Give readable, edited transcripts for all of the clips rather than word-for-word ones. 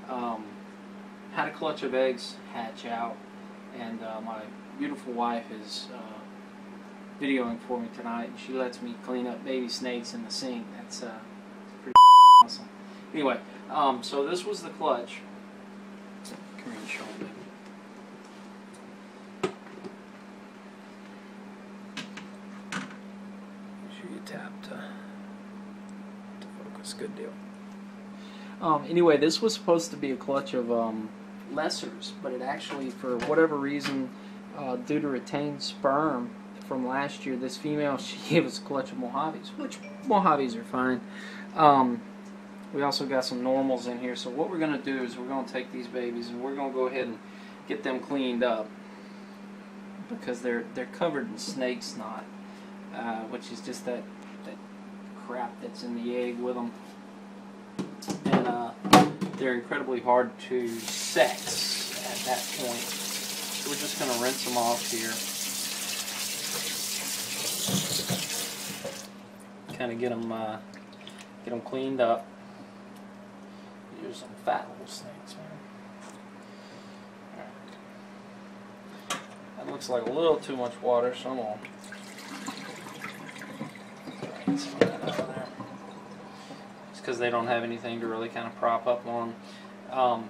Had a clutch of eggs hatch out, and my beautiful wife is videoing for me tonight, and she lets me clean up baby snakes in the sink. That's pretty awesome. Anyway, so this was the clutch. Come here and show me. Make sure you tap to focus. Good deal. Anyway, this was supposed to be a clutch of lessers, but it actually, for whatever reason, due to retained sperm from last year, this female, she gave us a clutch of Mojaves, which Mojaves are fine. We also got some normals in here, so what we're going to do is we're going to take these babies and we're going to go ahead and get them cleaned up, because they're covered in snake snot, which is just that crap that's in the egg with them. And they're incredibly hard to sex at that point. So we're just going to rinse them off here. Kind of get them cleaned up. These are some fat little snakes, man. Alright. That looks like a little too much water, so I'm going to get some of that out of there. Because they don't have anything to really kind of prop up on.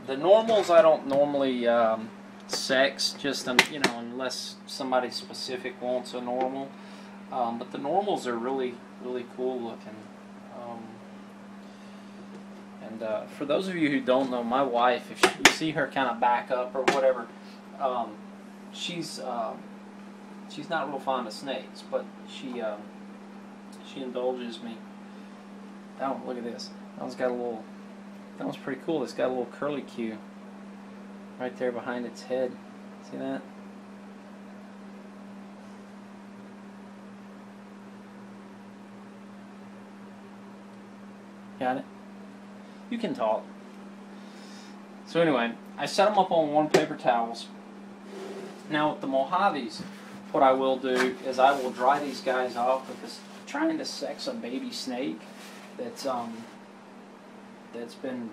The normals I don't normally sex, just unless somebody specific wants a normal. But the normals are really cool looking. And for those of you who don't know, my wife, if you see her kind of back up or whatever, she's not real fond of snakes, but she indulges me. Oh, look at this. That one's got a little, that one's pretty cool. It's got a little curly Q right there behind its head. See that? Got it? You can talk. So anyway, I set them up on warm paper towels. Now with the Mojaves, what I will do is I will dry these guys off, because trying to sex a baby snake that's been,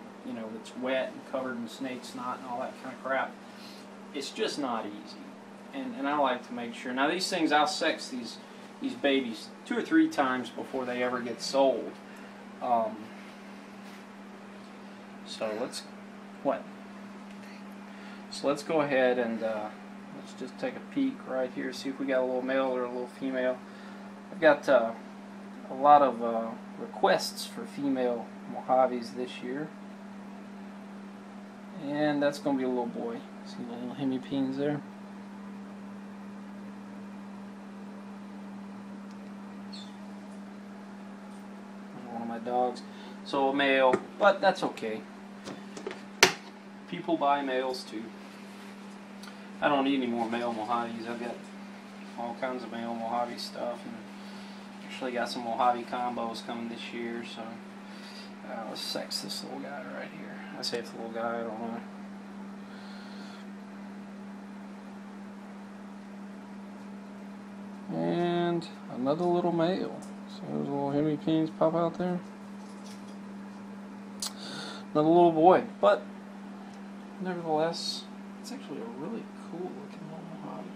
it's wet and covered in snake snot and all that kind of crap, it's just not easy. And I like to make sure. Now these things, I'll sex these babies 2 or 3 times before they ever get sold. So let's go ahead and let's just take a peek right here, see if we got a little male or a little female. I've got a lot of requests for female Mojaves this year, and that's going to be a little boy. See the little hemipenes there? One of my dogs. So a male, but that's okay. People buy males too. I don't need any more male Mojaves. I've got all kinds of male Mojave stuff, and actually got some Mojave combos coming this year. So let's sex this little guy right here. I say it's a little guy, I don't know. And another little male. So those little hemipenes pop out there. Another little boy, but nevertheless, it's actually a really cool looking little Mojave.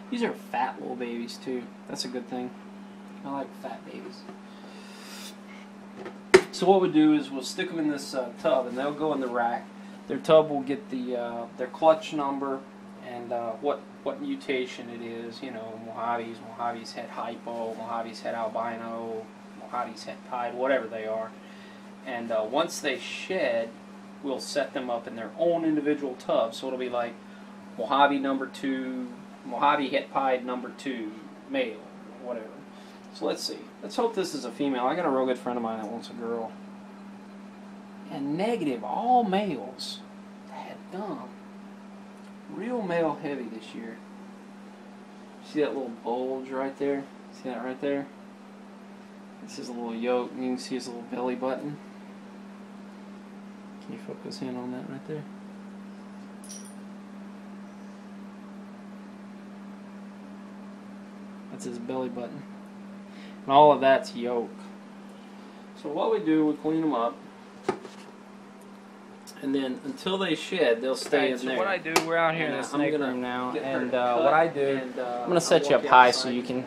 These are fat little babies too. That's a good thing. I like fat babies. So what we do is we'll stick them in this tub, and they'll go in the rack. Their tub will get their clutch number and what mutation it is. Mojaves het hypo, Mojaves het albino, Mojaves het pied, whatever they are. And once they shed, we'll set them up in their own individual tub. So it'll be like Mojave number 2, Mojave het pied number 2, male, whatever. So let's see. Let's hope this is a female. I got a real good friend of mine that wants a girl. And negative, all males. Dadgum. Real male heavy this year. See that little bulge right there? See that right there? This is a little yolk, and you can see his little belly button. Can you focus in on that right there? That's his belly button. And all of that's yolk. So what we do, we clean them up. and then until they shed, they'll stay in there. So what I do, we're out here in the snake room now, and what I do, I'm gonna set you up high so you can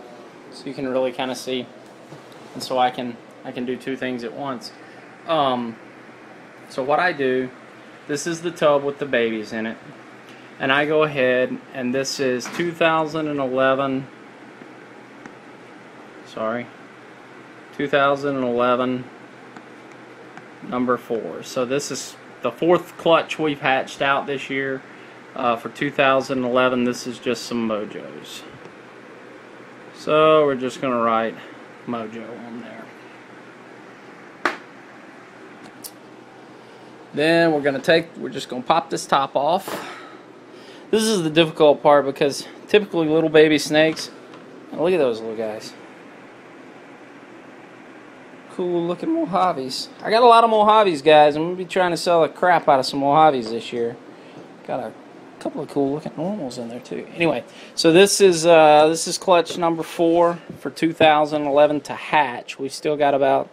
really kind of see, and so I can do two things at once. So what I do, this is the tub with the babies in it, and I go ahead, and this is 2011. Sorry, 2011 number 4. So this is the 4th clutch we've hatched out this year. For 2011, this is just some Mojos. So we're just going to write Mojo on there. Then we're just going to pop this top off. This is the difficult part because typically little baby snakes, look at those little guys. Cool looking Mojaves. I got a lot of Mojaves, guys. I'm going to be trying to sell the crap out of some Mojaves this year. Got a couple of cool looking normals in there too. Anyway, so this is clutch number 4 for 2011 to hatch. We've still got about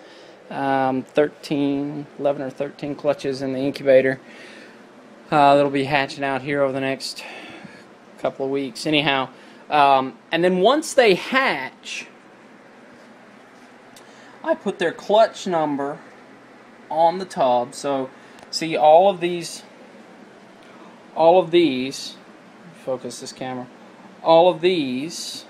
11 or 13 clutches in the incubator that'll be hatching out here over the next couple of weeks. Anyhow, and then once they hatch, I put their clutch number on the tub. So see all of these, focus this camera, all of these,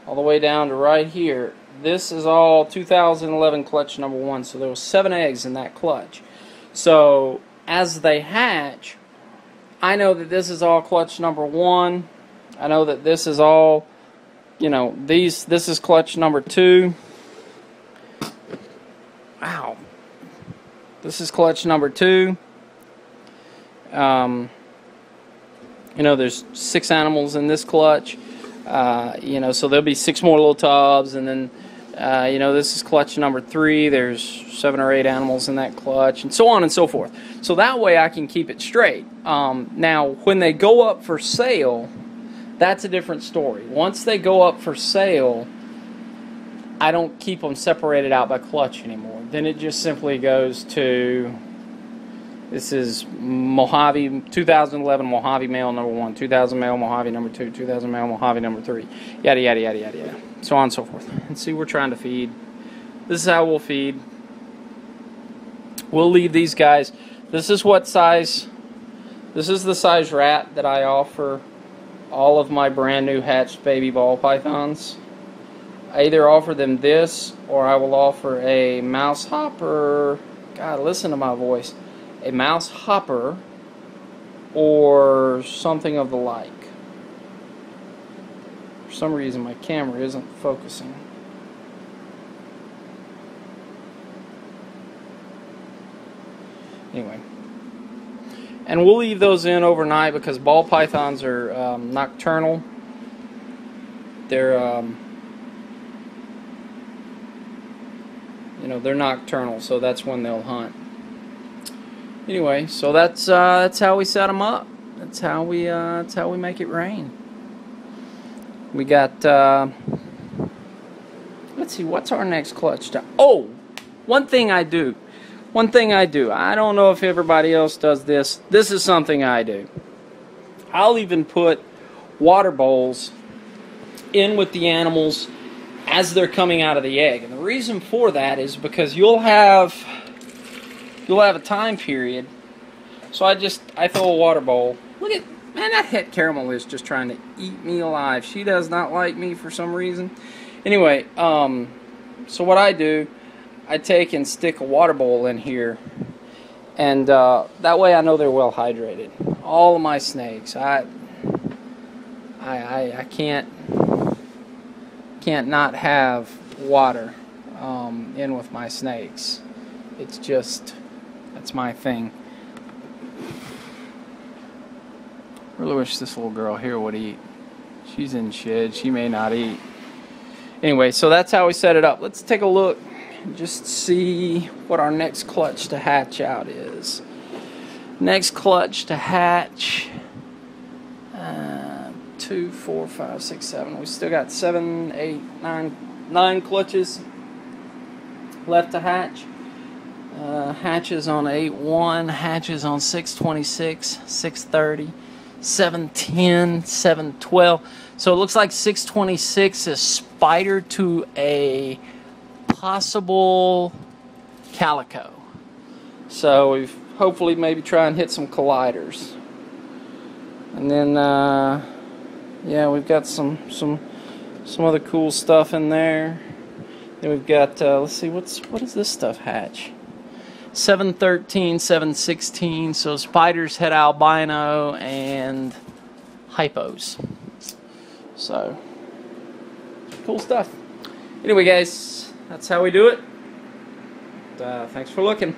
all the way down to right here, this is all 2011 clutch number 1. So there was 7 eggs in that clutch. So as they hatch, I know that this is all clutch number 1. I know that this is all, this is clutch number 2. Wow. This is clutch number 2. There's 6 animals in this clutch. So there'll be 6 more little tubs, and then, this is clutch number 3. There's 7 or 8 animals in that clutch, and so on and so forth. So that way I can keep it straight. Now, when they go up for sale, that's a different story. Once they go up for sale, I don't keep them separated out by clutch anymore. Then it just simply goes to, this is Mojave, 2011 Mojave male number 1, 2000 male Mojave number 2, 2000 male Mojave number 3, yada, yada, yada, yada, yada, so on and so forth. And see, we're trying to feed. This is how we'll feed. We'll leave these guys. This is what size, this is the size rat that I offer all of my brand new hatched baby ball pythons. I either offer them this, or I will offer a mouse hopper. God, listen to my voice. A mouse hopper, or something of the like. For some reason, my camera isn't focusing. Anyway. And we'll leave those in overnight because ball pythons are nocturnal. They're they're nocturnal, so that's when they'll hunt. Anyway, so that's how we set them up. That's how we make it rain. We got let's see, what's our next clutch time? Oh, one thing I do. I don't know if everybody else does this. This is something I do. I'll even put water bowls in with the animals as they're coming out of the egg. And the reason for that is because you'll have a time period. So I throw a water bowl. Look at, man, that het caramel is just trying to eat me alive. She does not like me for some reason. Anyway, so what I do, I take and stick a water bowl in here, and that way I know they're well hydrated. All of my snakes, I can't not have water in with my snakes. It's just, that's my thing. Really wish this little girl here would eat. She's in shed. She may not eat. Anyway, so that's how we set it up. Let's take a look and just see what our next clutch to hatch out is. Next clutch to hatch. 2, 4, 5, 6, 7. We still got 7, 8, 9 clutches left to hatch. Hatches on 8.1, hatches on 626, 630, 710, 712. So it looks like 626 is spider to a possible calico. So we've hopefully maybe try and hit some colliders. And then yeah, we've got some other cool stuff in there. Then we've got let's see, what does this stuff hatch? 713, 716. So spiders, het albino, and hypos. So cool stuff. Anyway, guys, that's how we do it. Thanks for looking.